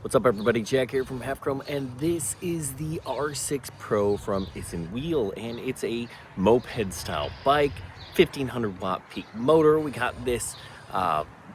What's up, everybody? Jack here from Half Chrome, and this is the R6 Pro from Isinwheel, and it's a moped-style bike, 1500-watt peak motor. We got this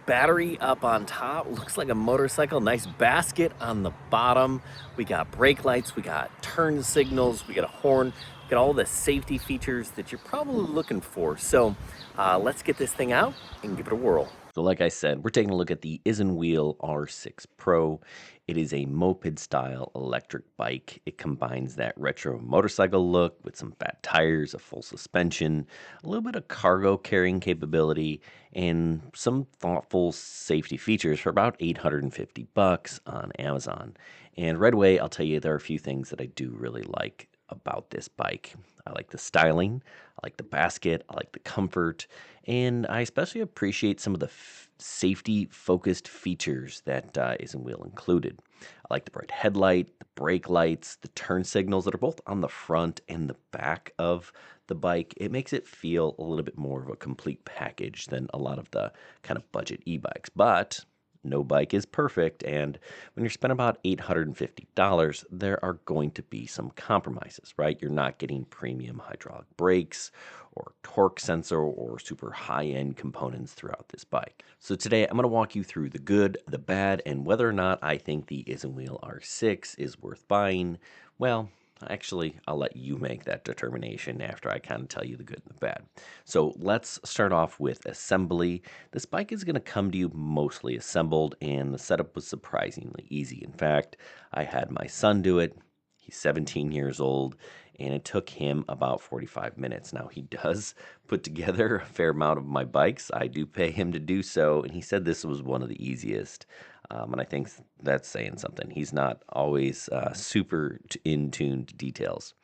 battery up on top, looks like a motorcycle. Nice basket on the bottom. We got brake lights, we got turn signals, we got a horn, we got all the safety features that you're probably looking for. So let's get this thing out and give it a whirl. So like I said, we're taking a look at the Isinwheel R6 Pro. It is a moped-style electric bike. It combines that retro motorcycle look with some fat tires, a full suspension, a little bit of cargo carrying capability, and some thoughtful safety features for about $850 on Amazon. And right away, I'll tell you there are a few things that I do really like about this bike. I like the styling, I like the basket, I like the comfort, and I especially appreciate some of the safety focused features that Isinwheel included. I like the bright headlight, the brake lights, the turn signals that are both on the front and the back of the bike. It makes it feel a little bit more of a complete package than a lot of the kind of budget e-bikes, but no bike is perfect, and when you're spending about $850, there are going to be some compromises, right? You're not getting premium hydraulic brakes or torque sensor or super high-end components throughout this bike. So today I'm going to walk you through the good, the bad, and whether or not I think the Isinwheel R6 is worth buying. Well, actually, I'll let you make that determination after I kind of tell you the good and the bad. So let's start off with assembly. This bike is going to come to you mostly assembled, and the setup was surprisingly easy. In fact, I had my son do it. He's 17 years old, and it took him about 45 minutes. Now, he does put together a fair amount of my bikes. I do pay him to do so, and he said this was one of the easiest. And I think that's saying something. He's not always super in tune to details.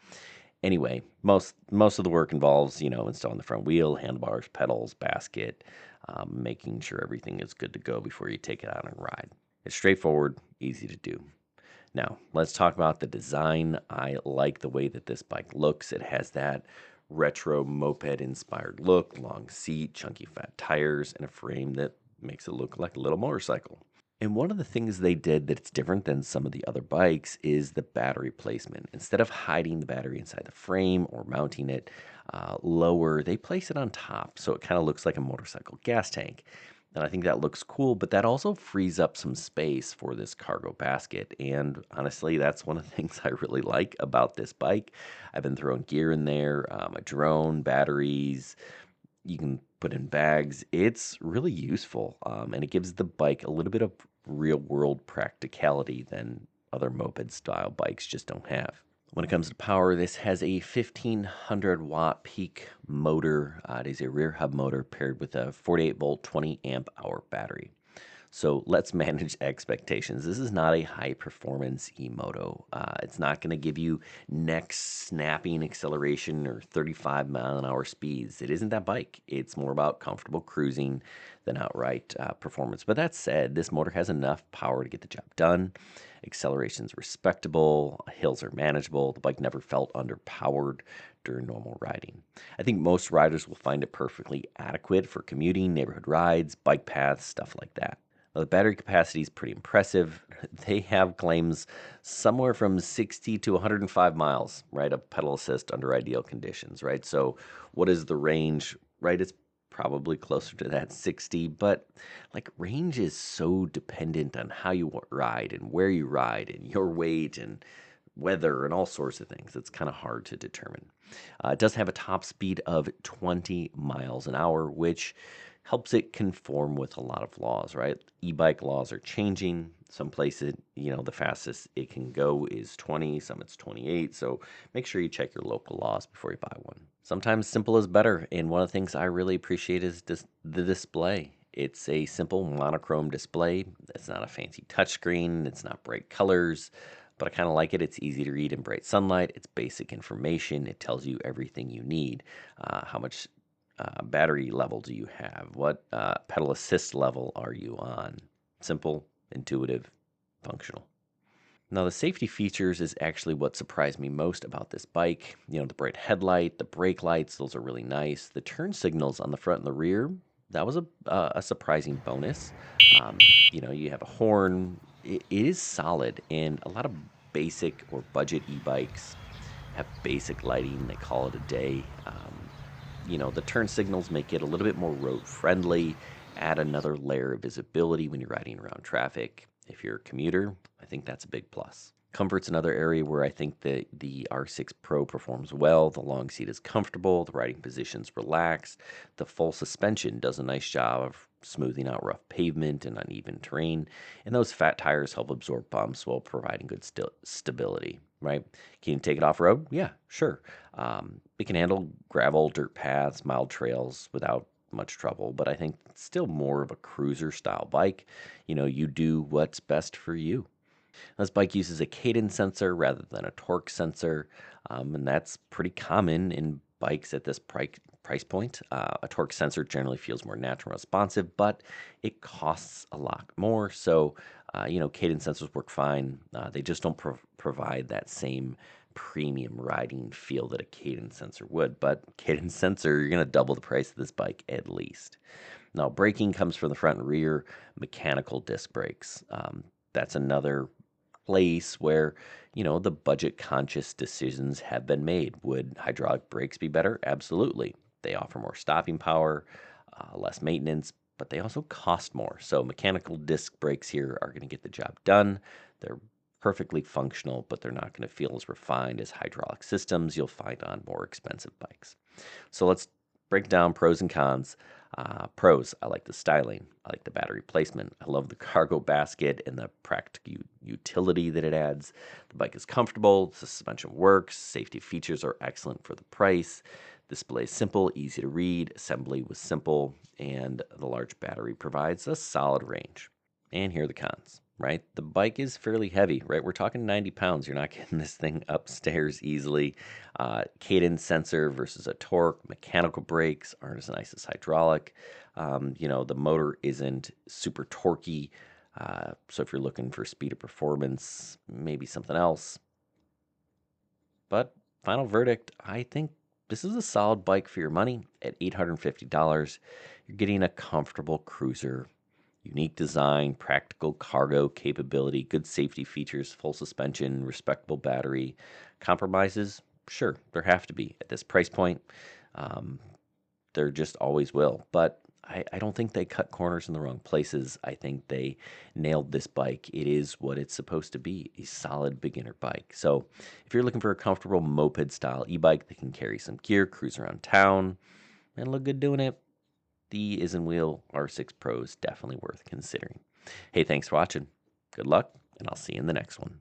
Anyway, most of the work involves, installing the front wheel, handlebars, pedals, basket, making sure everything is good to go before you take it out and ride. It's straightforward, easy to do. Now, let's talk about the design. I like the way that this bike looks. It has that retro moped-inspired look, long seat, chunky fat tires, and a frame that makes it look like a little motorcycle. And one of the things they did that's different than some of the other bikes is the battery placement. Instead of hiding the battery inside the frame or mounting it lower, they place it on top, so it kind of looks like a motorcycle gas tank. And I think that looks cool, but that also frees up some space for this cargo basket. And honestly, that's one of the things I really like about this bike. I've been throwing gear in there, a drone, batteries. You can put in bags. It's really useful, and it gives the bike a little bit of real world practicality than other moped style bikes just don't have. When it comes to power, this has a 1500 watt peak motor. It is a rear hub motor paired with a 48 volt 20 amp hour battery. So let's manage expectations. This is not a high performance e-moto. It's not going to give you neck snapping acceleration or 35 mile an hour speeds. It isn't that bike. It's more about comfortable cruising than outright performance. But that said, this motor has enough power to get the job done. Acceleration's respectable. Hills are manageable. The bike never felt underpowered during normal riding. I think most riders will find it perfectly adequate for commuting, neighborhood rides, bike paths, stuff like that. Now, the battery capacity is pretty impressive. They have claims somewhere from 60 to 105 miles, right, of pedal assist under ideal conditions, right? So what is the range, right? It's probably closer to that 60, but like range is so dependent on how you ride and where you ride and your weight and weather and all sorts of things. It's kind of hard to determine. It does have a top speed of 20 miles an hour, which helps it conform with a lot of laws, right? E-bike laws are changing. Some places, the fastest it can go is 20, some it's 28. So make sure you check your local laws before you buy one. Sometimes simple is better. And one of the things I really appreciate is the display. It's a simple monochrome display. It's not a fancy touchscreen. It's not bright colors, but I kind of like it. It's easy to read in bright sunlight. It's basic information. It tells you everything you need. How much battery level do you have? What pedal assist level are you on? Simple, intuitive, functional. Now, the safety features is actually what surprised me most about this bike. The bright headlight, the brake lights, those are really nice. The turn signals on the front and the rear, that was a surprising bonus. You have a horn, It is solid, and a lot of basic or budget e-bikes have basic lighting. They call it a day. The turn signals make it a little bit more road friendly, add another layer of visibility when you're riding around traffic. If you're a commuter, I think that's a big plus. Comfort's another area where I think that the R6 Pro performs well. The long seat is comfortable, the riding position's relaxed, the full suspension does a nice job of smoothing out rough pavement and uneven terrain, and those fat tires help absorb bumps while providing good stability, right? Can you take it off road? Yeah, sure. It can handle gravel, dirt paths, mild trails without much trouble, but I think it's still more of a cruiser style bike. You do what's best for you. This bike uses a cadence sensor rather than a torque sensor, and that's pretty common in bikes at this price point. A torque sensor generally feels more natural and responsive, but it costs a lot more. So, cadence sensors work fine. They just don't provide that same premium riding feel that a cadence sensor would. But cadence sensor, you're going to double the price of this bike at least. Now, braking comes from the front and rear, mechanical disc brakes. That's another place where, the budget conscious decisions have been made. Would hydraulic brakes be better? Absolutely. They offer more stopping power, less maintenance, but they also cost more. So mechanical disc brakes here are going to get the job done. They're perfectly functional, but they're not going to feel as refined as hydraulic systems you'll find on more expensive bikes. So let's break down pros and cons. Pros, I like the styling. I like the battery placement. I love the cargo basket and the practical utility that it adds. The bike is comfortable. The suspension works. Safety features are excellent for the price. Display is simple, easy to read. Assembly was simple. And the large battery provides a solid range. And here are the cons, right? The bike is fairly heavy, right? We're talking 90 pounds. You're not getting this thing upstairs easily. Cadence sensor versus a torque. Mechanical brakes aren't as nice as hydraulic. The motor isn't super torquey. So if you're looking for speed or performance, maybe something else. But final verdict, I think this is a solid bike for your money. At $850, you're getting a comfortable cruiser. Unique design, practical cargo capability, good safety features, full suspension, respectable battery. Compromises? Sure, there have to be. At this price point, um, there just always will. But I don't think they cut corners in the wrong places. I think they nailed this bike. It is what it's supposed to be, a solid beginner bike. So if you're looking for a comfortable moped-style e-bike that can carry some gear, cruise around town, and look good doing it, the Isinwheel R6 Pro is definitely worth considering. Hey, thanks for watching. Good luck, and I'll see you in the next one.